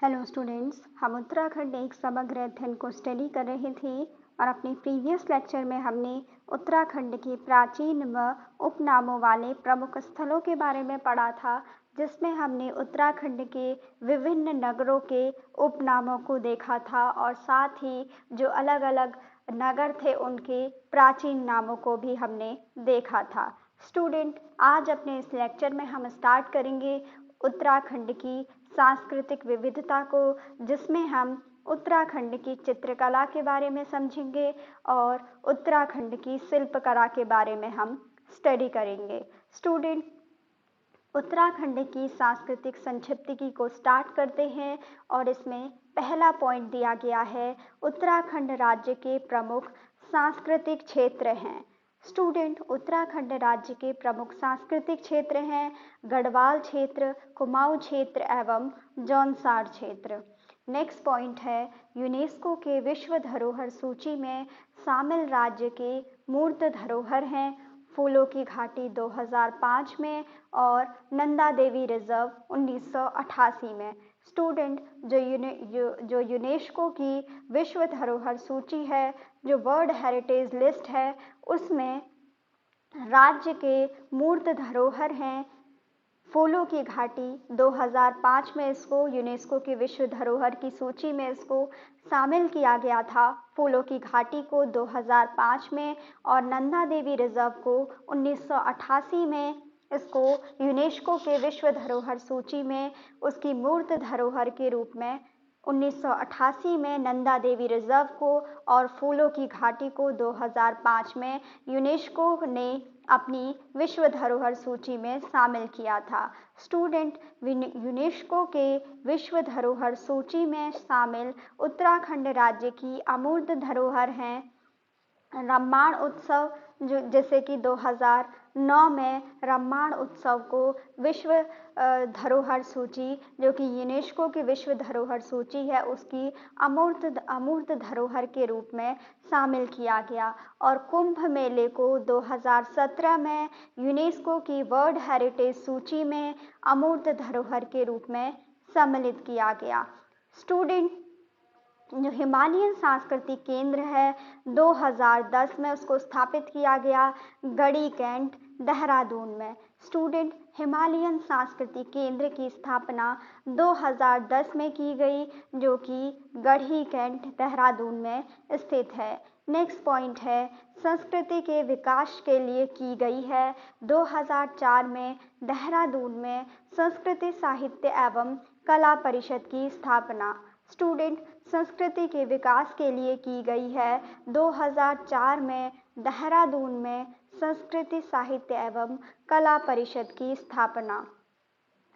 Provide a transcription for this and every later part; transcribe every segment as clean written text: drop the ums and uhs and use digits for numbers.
Hello students, हम उत्तराखंड एक समग्र अध्ययन को स्टडी कर रहे थे और अपने प्रीवियस लेक्चर में हमने उत्तराखंड के प्राचीन व उपनामों वाले प्रमुख स्थलों के बारे में पढ़ा था, जिसमें हमने उत्तराखंड के विभिन्न नगरों के उपनामों को देखा था और साथ ही जो अलग अलग नगर थे उनके प्राचीन नामों को भी हमने देखा था। स्टूडेंट, आज अपने इस लेक्चर में हम स्टार्ट करेंगे उत्तराखंड की सांस्कृतिक विविधता को, जिसमें हम उत्तराखंड की चित्रकला के बारे में समझेंगे और उत्तराखंड की शिल्पकला के बारे में हम स्टडी करेंगे। स्टूडेंट, उत्तराखंड की सांस्कृतिक संक्षिप्ति को स्टार्ट करते हैं और इसमें पहला पॉइंट दिया गया है उत्तराखंड राज्य के प्रमुख सांस्कृतिक क्षेत्र हैं। स्टूडेंट, उत्तराखंड राज्य के प्रमुख सांस्कृतिक क्षेत्र हैं गढ़वाल क्षेत्र, कुमाऊं क्षेत्र एवं जौनसार क्षेत्र। नेक्स्ट पॉइंट है यूनेस्को के विश्व धरोहर सूची में शामिल राज्य के मूर्त धरोहर हैं फूलों की घाटी 2005 में और नंदा देवी रिजर्व 1988 में। स्टूडेंट, जो यूनेस्को की विश्व धरोहर सूची है, जो वर्ल्ड हेरिटेज लिस्ट है, उसमें राज्य के मूर्त धरोहर हैं फूलों की घाटी 2005 में इसको यूनेस्को की विश्व धरोहर की सूची में इसको शामिल किया गया था, फूलों की घाटी को 2005 में, और नंदा देवी रिजर्व को 1988 में इसको यूनेस्को के विश्व धरोहर सूची में उसकी मूर्त धरोहर के रूप में 1988 में नंदा देवी रिजर्व को और फूलों की घाटी को 2005 में यूनेस्को ने अपनी विश्व धरोहर सूची में शामिल किया था। स्टूडेंट, यूनेस्को के विश्व धरोहर सूची में शामिल उत्तराखंड राज्य की अमूर्त धरोहर हैं रम्माण उत्सव, जो जैसे कि 2009 में रम्माण उत्सव को विश्व धरोहर सूची, जो कि यूनेस्को की विश्व धरोहर सूची है, उसकी अमूर्त धरोहर के रूप में शामिल किया गया। और कुंभ मेले को 2017 में यूनेस्को की वर्ल्ड हेरिटेज सूची में अमूर्त धरोहर के रूप में सम्मिलित किया गया। स्टूडेंट, जो हिमालयन सांस्कृतिक केंद्र है 2010 में उसको स्थापित किया गया गढ़ी कैंट देहरादून में। स्टूडेंट, हिमालयन सांस्कृतिक केंद्र की स्थापना 2010 में की गई, जो कि गढ़ी कैंट देहरादून में स्थित है। नेक्स्ट पॉइंट है संस्कृति के विकास के लिए की गई है 2004 में देहरादून में संस्कृति साहित्य एवं कला परिषद की स्थापना। स्टूडेंट, संस्कृति के विकास के लिए की गई है 2004 में देहरादून में संस्कृति साहित्य एवं कला परिषद की स्थापना।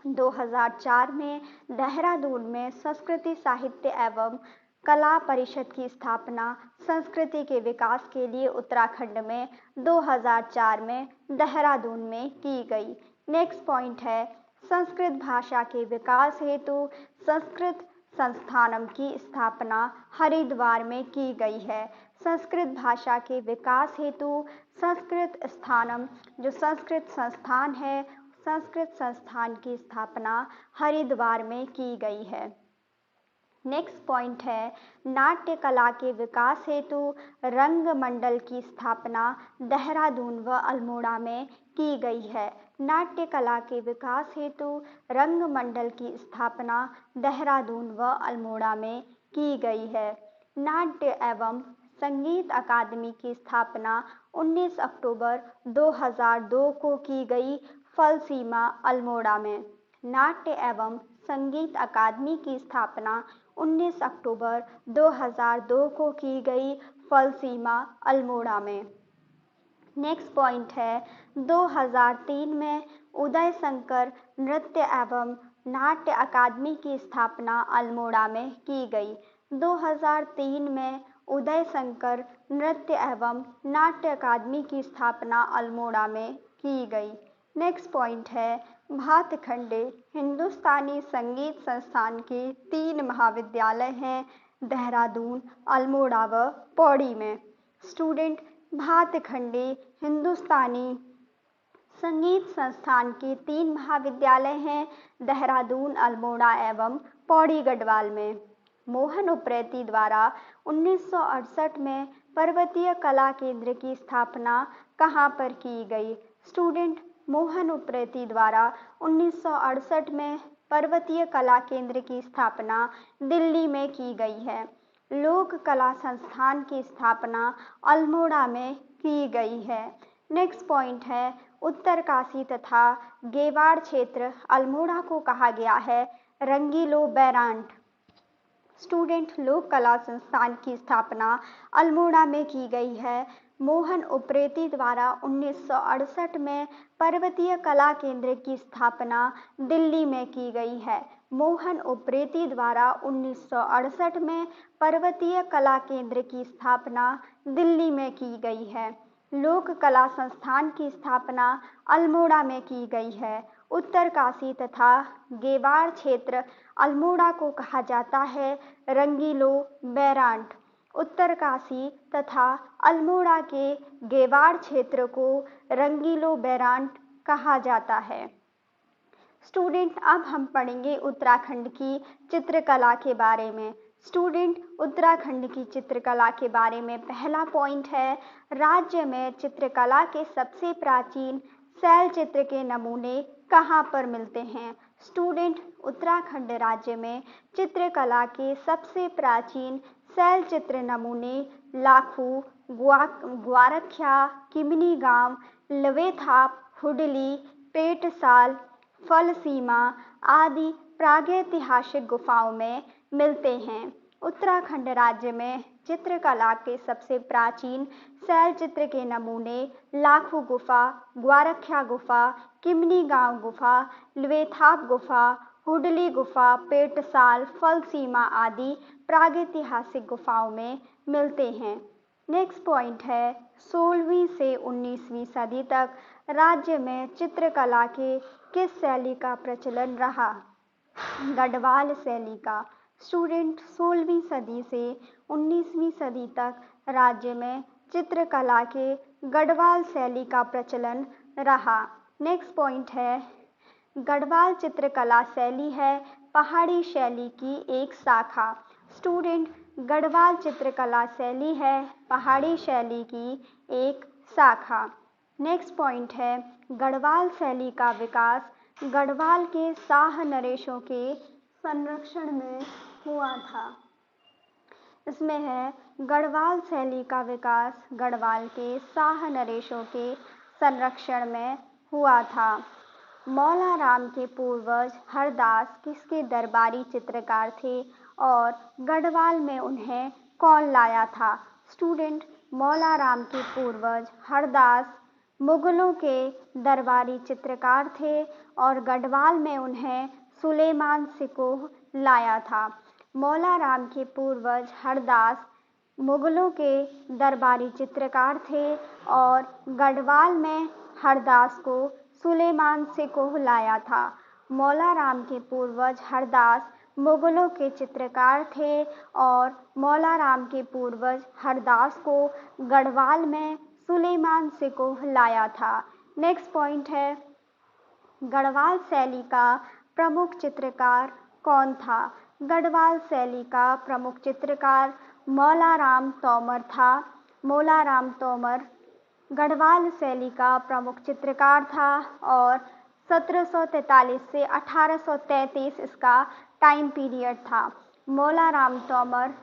2004 में देहरादून में संस्कृति साहित्य एवं कला परिषद की स्थापना संस्कृति के विकास के लिए उत्तराखंड में 2004 में देहरादून में की गई। नेक्स्ट पॉइंट है संस्कृत भाषा के विकास हेतु संस्कृत संस्थानम की स्थापना हरिद्वार में की गई है। संस्कृत भाषा के विकास हेतु संस्कृत स्थानम, जो संस्कृत संस्थान है, संस्कृत संस्थान की स्थापना हरिद्वार में की गई है। नेक्स्ट पॉइंट है नाट्य कला के विकास हेतु रंग मंडल की स्थापना देहरादून व अल्मोड़ा में की गई है। नाट्य कला के विकास हेतु रंग मंडल की स्थापना देहरादून व अल्मोड़ा में की गई है। नाट्य एवं संगीत अकादमी की स्थापना 19 अक्टूबर 2002 को की गई फलसीमा अल्मोड़ा में। नाट्य एवं संगीत अकादमी की स्थापना 19 अक्टूबर 2002 को की गई फलसीमा अल्मोड़ा में। नेक्स्ट पॉइंट है 2003 में उदय शंकर नृत्य एवं नाट्य अकादमी की स्थापना अल्मोड़ा में की गई। 2003 में उदय शंकर नृत्य एवं नाट्य अकादमी की स्थापना अल्मोड़ा में की गई। नेक्स्ट पॉइंट है भातखंडे हिंदुस्तानी संगीत संस्थान के 3 महाविद्यालय हैं देहरादून, अल्मोड़ा व पौड़ी में। स्टूडेंट, भातखंडे हिंदुस्तानी संगीत संस्थान के 3 महाविद्यालय हैं देहरादून, अल्मोड़ा एवं पौड़ी गढ़वाल में। मोहन उप्रेती द्वारा 1968 में पर्वतीय कला केंद्र की स्थापना कहाँ पर की गई? स्टूडेंट, मोहन उप्रेती द्वारा 1968 में पर्वतीय कला केंद्र की स्थापना दिल्ली में की गई है। लोक कला संस्थान की स्थापना अल्मोड़ा में की गई है। नेक्स्ट पॉइंट है, उत्तरकाशी तथा गेवाड़ क्षेत्र अल्मोड़ा को कहा गया है रंगीलो बैरांट। स्टूडेंट, लोक कला संस्थान की स्थापना अल्मोड़ा में की गई है। मोहन उप्रेती द्वारा 1968 में पर्वतीय कला केंद्र की स्थापना दिल्ली में की गई है। मोहन उप्रेती द्वारा 1968 में पर्वतीय कला केंद्र की स्थापना दिल्ली में की गई है। लोक कला संस्थान की स्थापना अल्मोड़ा में की गई है। उत्तरकाशी तथा गेवाड़ क्षेत्र अल्मोड़ा को कहा जाता है रंगीलो बैरांट। उत्तरकाशी तथा अल्मोड़ा के गेवाड़ क्षेत्र को रंगीलो बैरांट कहा जाता है। स्टूडेंट, अब हम पढ़ेंगे उत्तराखंड की चित्रकला के बारे में। स्टूडेंट, उत्तराखंड की चित्रकला के बारे में पहला पॉइंट है, राज्य में चित्रकला के सबसे प्राचीन शैल चित्र के नमूने कहाँ पर मिलते हैं? स्टूडेंट, उत्तराखंड राज्य में चित्रकला के सबसे प्राचीन शैल चित्र नमूने लाखू, ग्वारख्या, किमनी गांव, लवेथाप, हुडली, पेटसाल, फलसीमा आदि प्रागैतिहासिक गुफाओं में मिलते हैं। उत्तराखंड राज्य में चित्रकला के सबसे प्राचीन शैल चित्र के नमूने लाखू गुफा, ग्वारख्या गुफा, किमनी गांव गुफा, लवेथाप गुफा, हुडली गुफा, पेटसाल, फलसीमा आदि प्रागैतिहासिक गुफाओं में मिलते हैं। नेक्स्ट पॉइंट है, 16वीं से 19वीं सदी तक राज्य में चित्रकला के किस शैली का प्रचलन रहा? गढ़वाल शैली का। स्टूडेंट, 16वीं सदी से 19वीं सदी तक राज्य में चित्रकला के गढ़वाल शैली का प्रचलन रहा। नेक्स्ट पॉइंट है, गढ़वाल चित्रकला शैली है पहाड़ी शैली की एक शाखा। स्टूडेंट, गढ़वाल चित्रकला शैली है पहाड़ी शैली की एक शाखा। नेक्स्ट पॉइंट है, गढ़वाल शैली का विकास गढ़वाल के शाह नरेशों के संरक्षण में हुआ था। इसमें है, गढ़वाल शैली का विकास गढ़वाल के शाह नरेशों के संरक्षण में हुआ था। मौला राम के पूर्वज हरदास किसके दरबारी चित्रकार थे और गढ़वाल में उन्हें कौन लाया था? स्टूडेंट, मौला राम के पूर्वज हरदास मुगलों के दरबारी चित्रकार थे और गढ़वाल में उन्हें सुलेमान सिकोह लाया था। मौला राम के पूर्वज हरदास मुगलों के दरबारी चित्रकार थे और गढ़वाल में हरदास को सुलेमान सिकोह लाया था। मौला राम के पूर्वज हरदास मुगलों के चित्रकार थे और मौला राम के पूर्वज हरदास को गढ़वाल में सुलेमान सिकोह लाया था। नेक्स्ट पॉइंट है, गढ़वाल शैली का प्रमुख चित्रकार कौन था? गढ़वाल शैली का प्रमुख चित्रकार मौला राम तोमर था। मौला राम तोमर गढ़वाल शैली का प्रमुख चित्रकार था और 1743 से 1833 इसका टाइम पीरियड था। मौला राम तोमर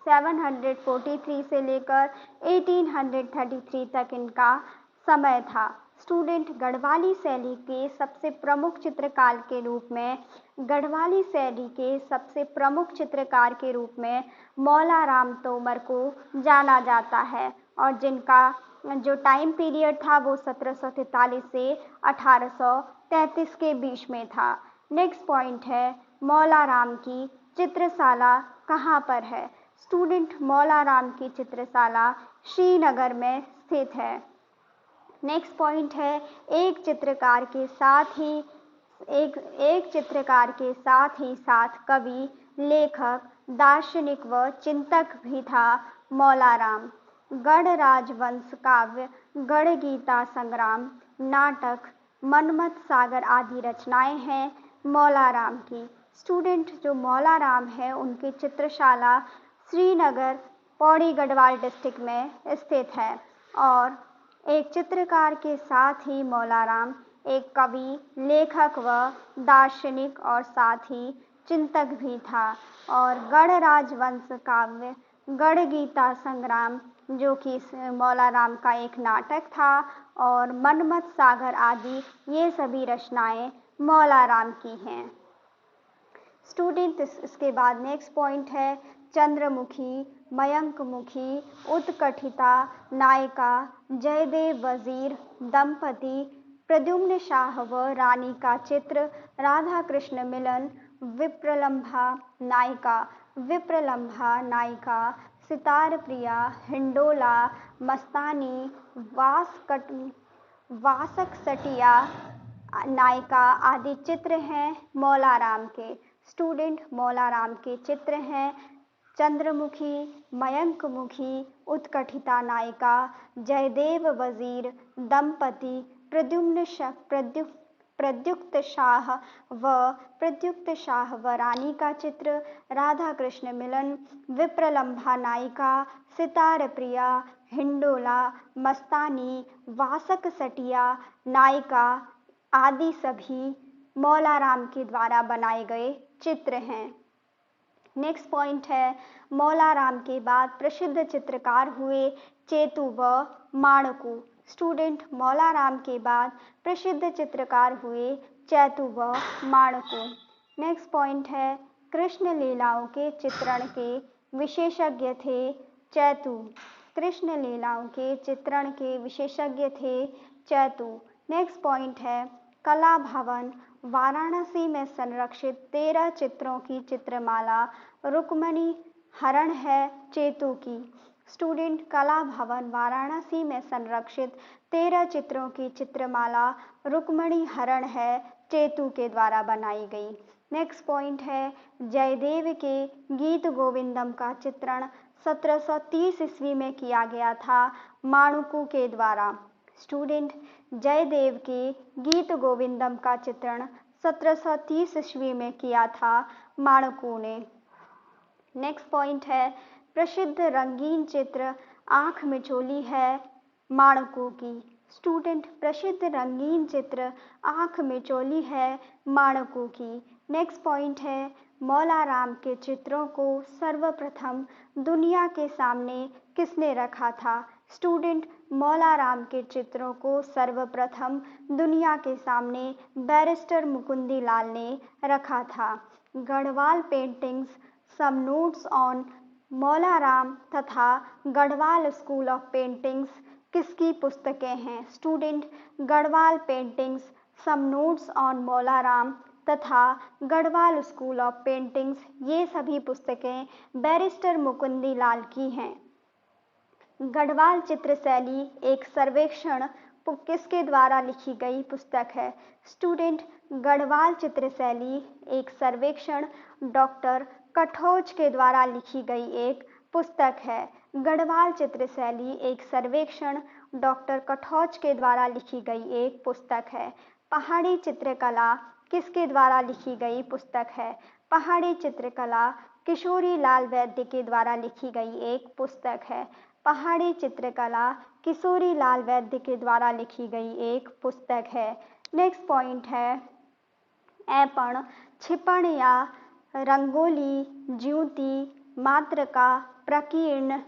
743 से लेकर 1833 तक इनका समय था। स्टूडेंट, गढ़वाली शैली के सबसे प्रमुख चित्रकार के रूप में गढ़वाली शैली के सबसे प्रमुख चित्रकार के रूप में मौला राम तोमर को जाना जाता है और जिनका जो टाइम पीरियड था वो 1743 से 1833 के बीच में था। नेक्स्ट पॉइंट है, मौला राम की चित्रशाला कहाँ पर है? स्टूडेंट, मौला राम की चित्रशाला श्रीनगर में स्थित है। नेक्स्ट पॉइंट है, एक चित्रकार के साथ कवि, लेखक, दार्शनिक व चिंतक भी था मौला राम। गढ़ राजवंश काव्य, गढ़ गीता संग्राम, नाटक, मनमथ सागर आदि रचनाएं हैं मौला राम की। स्टूडेंट जो मौलाराम है उनकी चित्रशाला श्रीनगर पौड़ी गढ़वाल डिस्ट्रिक्ट में स्थित है और एक चित्रकार के साथ ही मौलाराम एक कवि, लेखक व दार्शनिक और साथ ही चिंतक भी था और गढ़ राजवंश काव्य गढ़ गीता संग्राम जो कि मौलाराम का एक नाटक था और मनमत सागर आदि ये सभी रचनाएं मौलाराम की हैं। स्टूडेंट इसके बाद नेक्स्ट पॉइंट है चंद्रमुखी, मयंकमुखी, उत्कठिता नायिका, जयदेव वजीर दंपति, प्रद्युम्न शाह व रानी का चित्र, राधा कृष्ण मिलन, विप्रलंभा नायिका, सितार प्रिया, हिंडोला, मस्तानी, वासक सटिया नायिका आदि चित्र हैं मौलाराम के। स्टूडेंट मौलाराम के चित्र हैं चंद्रमुखी, मयंकमुखी, उत्कठिता नायिका, जयदेव वजीर दंपति, प्रद्युक्त शाह व रानी का चित्र, राधा कृष्ण मिलन, विप्रलंभा नायिका, सितार प्रिया, हिंडोला, मस्तानी, वासक सटिया नायिका आदि सभी मौलाराम के द्वारा बनाए गए चित्र हैं। नेक्स्ट पॉइंट है मौलाराम के बाद प्रसिद्ध चित्रकार हुए चेतु व माणकू। स्टूडेंट मौलाराम के बाद प्रसिद्ध चित्रकार हुए चेतु व माणकू। नेक्स्ट पॉइंट है कृष्ण लीलाओं के चित्रण के विशेषज्ञ थे चेतु। कृष्ण लीलाओं के चित्रण के विशेषज्ञ थे चेतु। नेक्स्ट पॉइंट है कला भवन वाराणसी में संरक्षित 13 चित्रों की चित्रमाला रुक्मणी हरण है चेतु की। स्टूडेंट कला भवन वाराणसी में संरक्षित 13 चित्रों की चित्रमाला रुक्मणी हरण है चेतु के द्वारा बनाई गई। नेक्स्ट पॉइंट है जयदेव के गीत गोविंदम का चित्रण 1730 ईस्वी में किया गया था माणुकू के द्वारा। स्टूडेंट जयदेव के गीत गोविंदम का चित्रण 1730 ईस्वी में किया था माणुकू ने। नेक्स्ट पॉइंट है प्रसिद्ध रंगीन चित्र आँख मिचोली है माणुकू की। स्टूडेंट प्रसिद्ध रंगीन चित्र आँख मिचोली है माणुकू की। नेक्स्ट पॉइंट है मौलाराम के चित्रों को सर्वप्रथम दुनिया के सामने किसने रखा था। स्टूडेंट मौलाराम के चित्रों को सर्वप्रथम दुनिया के सामने बैरिस्टर मुकुंदी लाल ने रखा था। Garhwal paintings some notes on Maularam तथा गढ़वाल स्कूल ऑफ पेंटिंग्स किसकी पुस्तकें हैं। Student Garhwal paintings some notes on Maularam तथा गढ़वाल स्कूल ऑफ पेंटिंग्स ये सभी पुस्तकें बैरिस्टर मुकुंदी लाल की हैं। गढ़वाल चित्रशैली एक सर्वेक्षण किसके द्वारा लिखी गई पुस्तक है। स्टूडेंट गढ़वाल चित्रशैली एक सर्वेक्षण डॉक्टर कठोच के द्वारा लिखी गई एक पुस्तक है। गढ़वाल चित्रशैली एक सर्वेक्षण डॉक्टर कठोच के द्वारा लिखी गई एक पुस्तक है। पहाड़ी चित्रकला किसके द्वारा लिखी गई पुस्तक है। पहाड़ी चित्रकला किशोरी लाल वैद्य के द्वारा लिखी गई एक पुस्तक है। पहाड़ी चित्रकला किशोरी लाल वैद्य के द्वारा लिखी गई एक पुस्तक है। नेक्स्ट पॉइंट है ऐपण, छिपण या रंगोली, ज्योति, मातृका, प्रकीर्ण,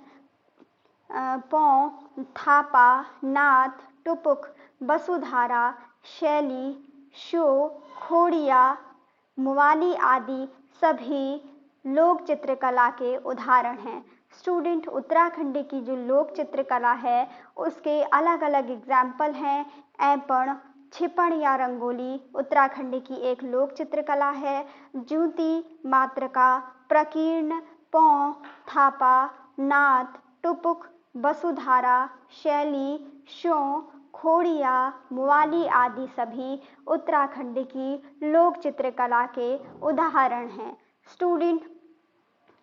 पौ, थापा, नाथ, टुपुक, वसुधारा, शैली, शो, खोड़िया, मुवाली आदि सभी लोक चित्रकला के उदाहरण हैं। स्टूडेंट उत्तराखंड की जो लोक चित्रकला है उसके अलग अलग एग्जाम्पल हैं। ऐपण, छिपण या रंगोली उत्तराखंड की एक लोक चित्रकला है। ज्योति, मातृका, प्रकीर्ण, पौ, थापा, नाथ, टुपुक, वसुधारा, शैली, शो, खोड़िया, मुवाली आदि सभी उत्तराखंड की लोक चित्रकला के उदाहरण हैं। स्टूडेंट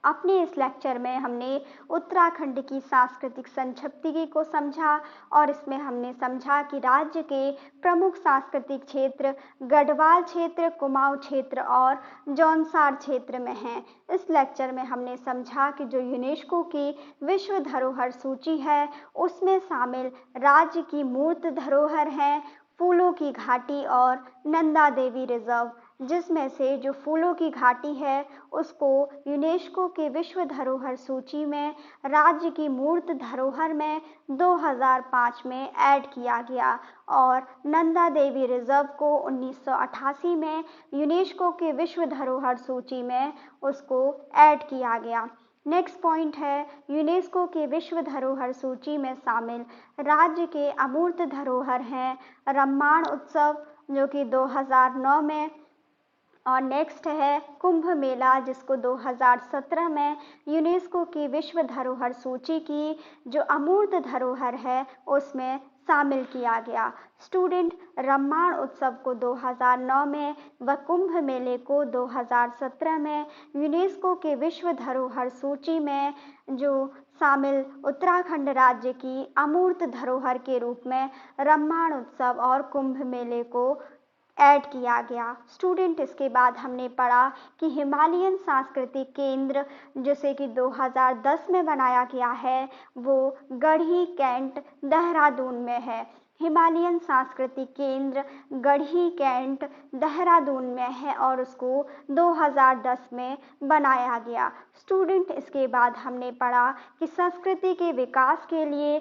अपने इस लेक्चर में हमने उत्तराखंड की सांस्कृतिक संक्षिप्ति को समझा और इसमें हमने समझा कि राज्य के प्रमुख सांस्कृतिक क्षेत्र गढ़वाल क्षेत्र, कुमाऊं क्षेत्र और जौनसार क्षेत्र में हैं। इस लेक्चर में हमने समझा कि जो यूनेस्को की विश्व धरोहर सूची है उसमें शामिल राज्य की मूर्त धरोहर हैं फूलों की घाटी और नंदा देवी रिजर्व, जिसमें से जो फूलों की घाटी है उसको यूनेस्को के विश्व धरोहर सूची में राज्य की मूर्त धरोहर में 2005 में ऐड किया गया और नंदा देवी रिजर्व को 1988 में यूनेस्को के विश्व धरोहर सूची में उसको ऐड किया गया। नेक्स्ट पॉइंट है यूनेस्को के विश्व धरोहर सूची में शामिल राज्य के अमूर्त धरोहर हैं रम्माण उत्सव जो कि 2009 में, और नेक्स्ट है कुंभ मेला जिसको 2017 में यूनेस्को की विश्व धरोहर सूची की जो अमूर्त धरोहर है उसमें शामिल किया गया। स्टूडेंट, रम्माण उत्सव को 2009 में व कुंभ मेले को 2017 में यूनेस्को के विश्व धरोहर सूची में जो शामिल उत्तराखंड राज्य की अमूर्त धरोहर के रूप में रम्माण उत्सव और कुंभ मेले को ऐड किया गया। स्टूडेंट, इसके बाद हमने पढ़ा कि हिमालयन सांस्कृतिक केंद्र जिसे कि 2010 में बनाया गया है वो गढ़ी कैंट देहरादून में है। हिमालयन सांस्कृतिक केंद्र गढ़ी कैंट देहरादून में है और उसको 2010 में बनाया गया। स्टूडेंट, इसके बाद हमने पढ़ा कि संस्कृति के विकास के लिए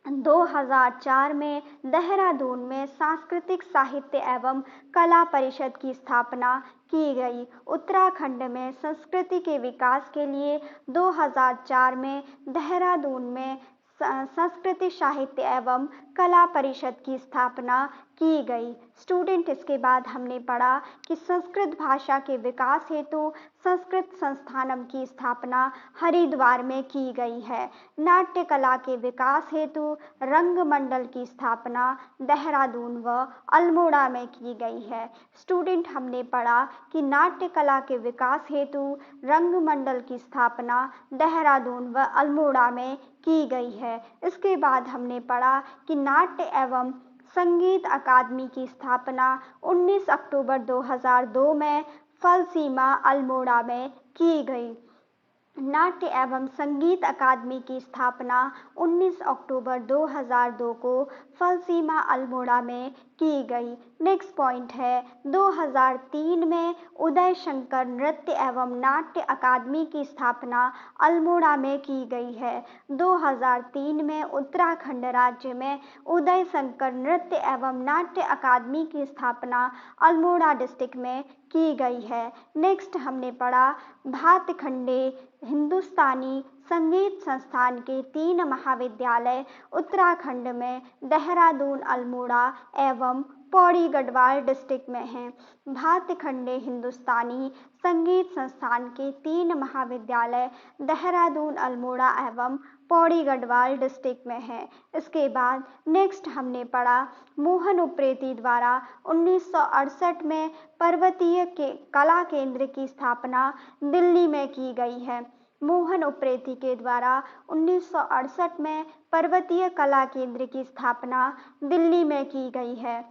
2004 में देहरादून में सांस्कृतिक साहित्य एवं कला परिषद की स्थापना की गई। उत्तराखंड में संस्कृति के विकास के लिए 2004 में देहरादून में संस्कृति साहित्य एवं कला परिषद की स्थापना की गई। स्टूडेंट, इसके बाद हमने पढ़ा कि संस्कृत भाषा के विकास हेतु संस्कृत संस्थानम की स्थापना हरिद्वार में की गई है। नाट्य कला के विकास हेतु रंग मंडल की स्थापना देहरादून व अल्मोड़ा में की गई है। स्टूडेंट, हमने पढ़ा कि नाट्य कला के विकास हेतु रंग मंडल की स्थापना देहरादून व अल्मोड़ा में की गई है। इसके बाद हमने पढ़ा कि नाट्य एवं संगीत अकादमी की स्थापना 19 अक्टूबर 2002 में फलसीमा अल्मोड़ा में की गई। नाट्य एवं संगीत अकादमी की स्थापना 19 अक्टूबर 2002 को फलसीमा अल्मोड़ा में की गई। नेक्स्ट पॉइंट है 2003 में उदय शंकर नृत्य एवं नाट्य अकादमी की स्थापना अल्मोड़ा में की गई है। 2003 में उत्तराखंड राज्य में उदय शंकर नृत्य एवं नाट्य अकादमी की स्थापना अल्मोड़ा डिस्ट्रिक्ट में की गई है। नेक्स्ट हमने पढ़ा भातखंडे हिंदुस्तानी संगीत संस्थान के 3 महाविद्यालय उत्तराखंड में देहरादून, अल्मोड़ा एवं पौड़ी गढ़वाल डिस्ट्रिक्ट में हैं। भातखंडे हिंदुस्तानी संगीत संस्थान के 3 महाविद्यालय देहरादून, अल्मोड़ा एवं पौड़ी गढ़वाल डिस्ट्रिक्ट में है। इसके बाद नेक्स्ट हमने पढ़ा मोहन उप्रेती द्वारा 1968 में पर्वतीय कला केंद्र की स्थापना दिल्ली में की गई है। मोहन उप्रेती के द्वारा 1968 में पर्वतीय कला केंद्र की स्थापना दिल्ली में की गई है।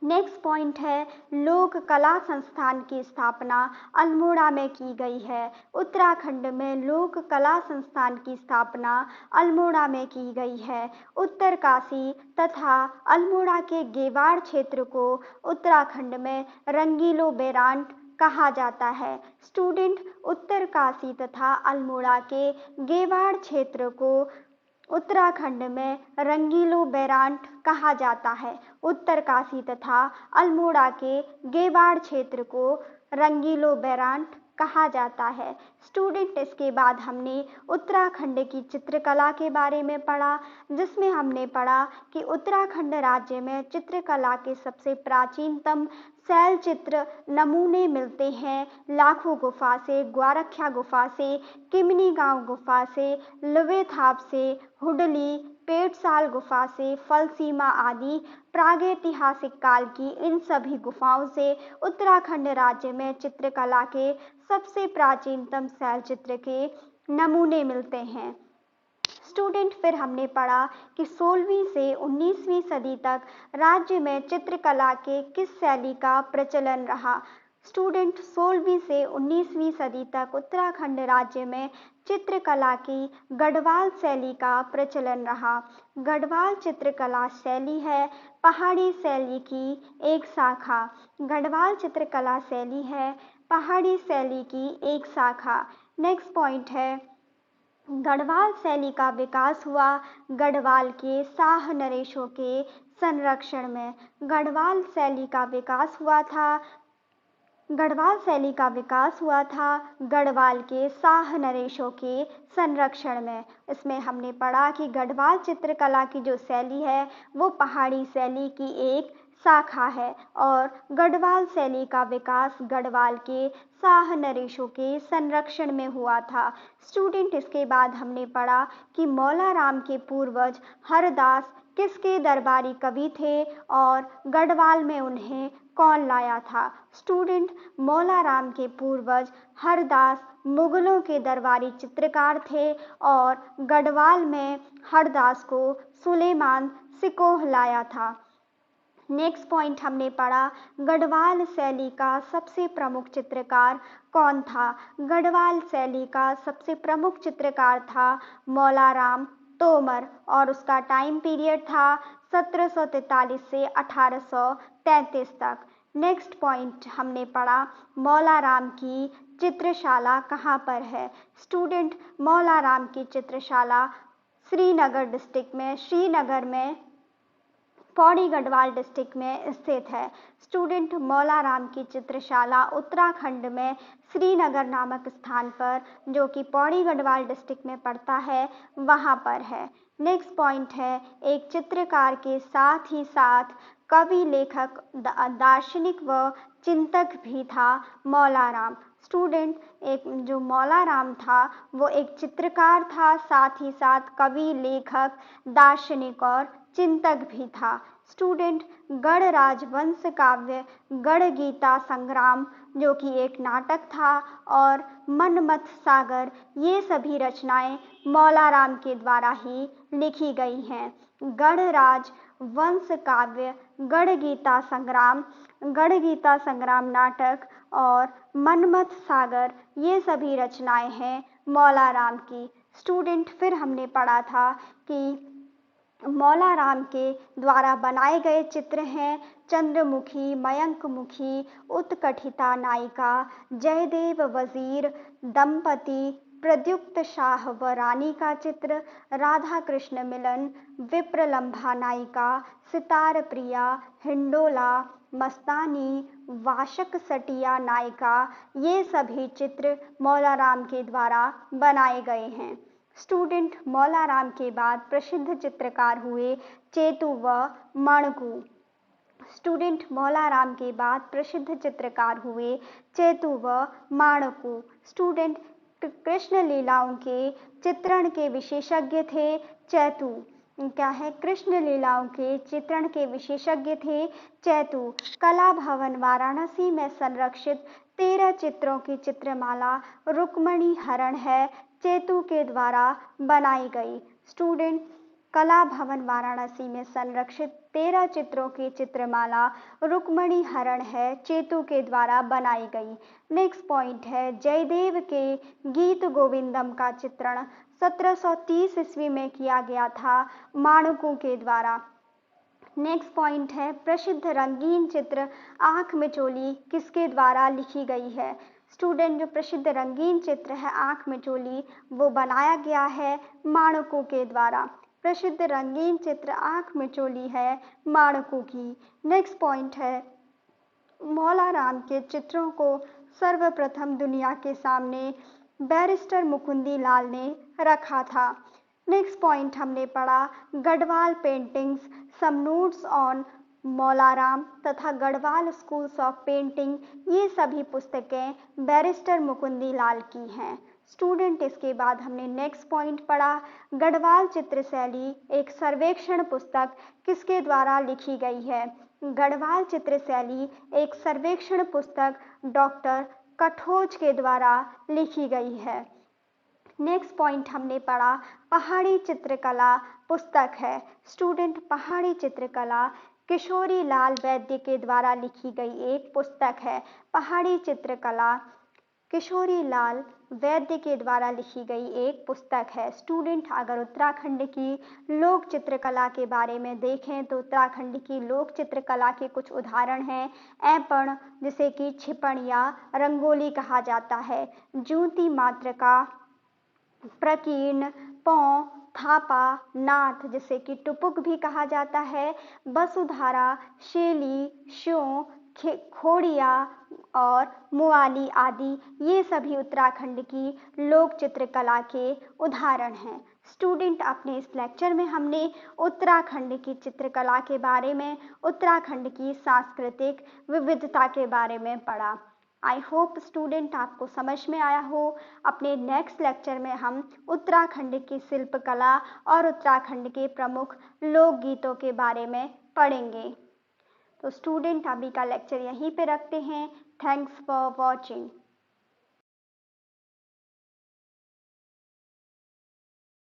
नेक्स्ट पॉइंट है लोक कला संस्थान की स्थापना अल्मोड़ा में की गई है। उत्तराखंड में लोक कला संस्थान की स्थापना अल्मोड़ा में की गई है। उत्तरकाशी तथा अल्मोड़ा के गेवाड़ क्षेत्र को उत्तराखंड में रंगीलो बेरांट कहा जाता है। स्टूडेंट, उत्तरकाशी तथा अल्मोड़ा के गेवाड़ क्षेत्र को उत्तराखंड में रंगीलो बेरांट कहा जाता है। उत्तरकाशी तथा अल्मोड़ा के गेवाड़ क्षेत्र को रंगीलो बेरांट कहा जाता है। स्टूडेंट, इसके बाद हमने उत्तराखंड की चित्रकला के बारे में पढ़ा जिसमें हमने पढ़ा कि उत्तराखंड राज्य में चित्रकला के सबसे प्राचीनतम शैल चित्र नमूने मिलते हैं लाखों गुफा से, ग्वारख्या गुफा से, किमनी गांव गुफा से, लुवेथाप से, हुडली, पेटसाल गुफा से, फलसीमा आदि प्रागैतिहासिक काल की इन सभी गुफाओं से उत्तराखंड राज्य में चित्रकला के सबसे प्राचीनतम शैल चित्र के नमूने मिलते हैं। स्टूडेंट, फिर हमने पढ़ा कि 16वीं से 19वीं सदी तक राज्य में चित्रकला के किस शैली का प्रचलन रहा। स्टूडेंट, 16वीं से 19वीं सदी तक उत्तराखंड राज्य में चित्रकला की गढ़वाल शैली का प्रचलन रहा। गढ़वाल चित्रकला शैली है पहाड़ी शैली की एक शाखा। गढ़वाल चित्रकला शैली है पहाड़ी शैली की एक शाखा। नेक्स्ट पॉइंट है, गढ़वाल शैली का विकास हुआ गढ़वाल के शाह नरेशों के संरक्षण में। गढ़वाल शैली का विकास हुआ था गढ़वाल के शाह नरेशों के संरक्षण में। इसमें हमने पढ़ा कि गढ़वाल चित्रकला की जो शैली है वो पहाड़ी शैली की एक शाखा है और गढ़वाल शैली का विकास गढ़वाल के शाह नरेशों के संरक्षण में हुआ था। स्टूडेंट, इसके बाद हमने पढ़ा कि मौलाराम के पूर्वज हरदास किसके दरबारी कवि थे और गढ़वाल में उन्हें कौन लाया था। स्टूडेंट, मौलाराम के पूर्वज हरदास मुगलों के दरबारी चित्रकार थे और गढ़वाल में हरदास को सुलेमान सिकोह लाया था। नेक्स्ट पॉइंट हमने पढ़ा, गढ़वाल शैली का सबसे प्रमुख चित्रकार कौन था। गढ़वाल शैली का सबसे प्रमुख चित्रकार था मौलाराम तोमर और उसका टाइम पीरियड था 1743 से 1833 तक। नेक्स्ट पॉइंट हमने पढ़ा, मौलाराम की चित्रशाला कहाँ पर है। स्टूडेंट, मौलाराम की चित्रशाला श्रीनगर डिस्ट्रिक्ट में, श्रीनगर में पौड़ी गढ़वाल डिस्ट्रिक्ट में स्थित है। स्टूडेंट, मौलाराम की चित्रशाला उत्तराखंड में श्रीनगर नामक स्थान पर, जो कि पौड़ी गढ़वाल डिस्ट्रिक्ट में पड़ता है, वहाँ पर है। नेक्स्ट पॉइंट है, एक चित्रकार के साथ ही साथ कवि, लेखक, दार्शनिक व चिंतक भी था मौलाराम। स्टूडेंट, एक जो मौलाराम था वो एक चित्रकार था, साथ ही साथ कवि, लेखक, दार्शनिक और चिंतक भी था। स्टूडेंट, गढ़ राजवंश काव्य, गढ़ गीता संग्राम जो कि एक नाटक था और मनमथ सागर, ये सभी रचनाएं मौलाराम के द्वारा ही लिखी गई हैं। गढ़ राजवंश काव्य, गढ़ गीता संग्राम नाटक और मनमथ सागर, ये सभी रचनाएं हैं मौलाराम की। स्टूडेंट, फिर हमने पढ़ा था कि मौलाराम के द्वारा बनाए गए चित्र हैं चंद्रमुखी, मयंकमुखी, उत्कठिता नायिका, जयदेव वजीर दंपति, प्रद्युक्त शाह व रानी का चित्र, राधा कृष्ण मिलन, विप्रलंभा नायिका, सितार प्रिया, हिंडोला, मस्तानी, वाशक सटिया नायिका, ये सभी चित्र मौलाराम के द्वारा बनाए गए हैं। स्टूडेंट, मौलाराम के बाद प्रसिद्ध चित्रकार हुए चेतु व मणकू। स्टूडेंट, मौलाराम के बाद प्रसिद्ध चित्रकार हुए चेतु व माणकू। स्टूडेंट, कृष्ण लीलाओं के चित्रण के विशेषज्ञ थे चेतु। क्या है? कृष्ण लीलाओं के चित्रण के विशेषज्ञ थे चेतु। कला भवन वाराणसी में संरक्षित 13 चित्रों की चित्रमाला रुक्मणी हरण है चेतु के द्वारा बनाई गई। स्टूडेंट, कला भवन वाराणसी में संरक्षित 13 चित्रों की चित्रमाला रुक्मणी हरण है चेतु के द्वारा बनाई गई। नेक्स्ट पॉइंट है, जयदेव के गीत गोविंदम का चित्रण 1730 ईस्वी में किया गया था माणकू के द्वारा। नेक्स्ट पॉइंट है, प्रसिद्ध रंगीन चित्र आंख मिचोली किसके द्वारा लिखी गई है। स्टूडेंट, जो प्रसिद्ध रंगीन चित्र है आंख मिचोली, वो बनाया गया है माणकू के द्वारा। प्रसिद्ध रंगीन चित्र आंख मिचोली है माणकू की। नेक्स्ट पॉइंट है, मौलाराम के चित्रों को सर्वप्रथम दुनिया के सामने बैरिस्टर मुकुंदी लाल ने रखा था। नेक्स्ट पॉइंट हमने पढ़ा, Garhwal paintings, some notes on Maularam तथा गढ़वाल स्कूल्स ऑफ पेंटिंग, ये सभी पुस्तकें बैरिस्टर मुकुंदी लाल की हैं। स्टूडेंट, इसके बाद हमने नेक्स्ट पॉइंट पढ़ा, गढ़वाल चित्रशैली एक सर्वेक्षण पुस्तक किसके द्वारा लिखी गई है? गढ़वाल चित्रशैली एक सर्वेक्षण पुस्तक डॉक्टर कठोज के द्वारा लिखी गई है। नेक्स्ट पॉइंट हमने पढ़ा, पहाड़ी चित्रकला पुस्तक है। स्टूडेंट, पहाड़ी चित्रकला किशोरी लाल वैद्य के द्वारा लिखी गई एक पुस्तक है। पहाड़ी चित्रकला किशोरी लाल वैद्य के द्वारा लिखी गई एक पुस्तक है। स्टूडेंट, अगर उत्तराखंड की लोक चित्रकला के बारे में देखें तो उत्तराखंड की लोक चित्रकला के कुछ उदाहरण हैं। ऐपण, जिसे कि छिपण या रंगोली कहा जाता है, जूती मातृका, प्रकीर्ण, पौ, थापा, नाथ, जिसे कि टुपुक भी कहा जाता है, वसुधारा, शेली, श्यों, खोड़िया और मुआली आदि, ये सभी उत्तराखंड की लोक चित्रकला के उदाहरण हैं। स्टूडेंट, अपने इस लेक्चर में हमने उत्तराखंड की चित्रकला के बारे में, उत्तराखंड की सांस्कृतिक विविधता के बारे में पढ़ा। आई होप स्टूडेंट आपको समझ में आया हो। अपने नेक्स्ट लेक्चर में हम उत्तराखंड की शिल्पकला और उत्तराखंड के प्रमुख लोकगीतों के बारे में पढ़ेंगे। तो स्टूडेंट, अभी का लेक्चर यहीं पे रखते हैं। Thanks for watching.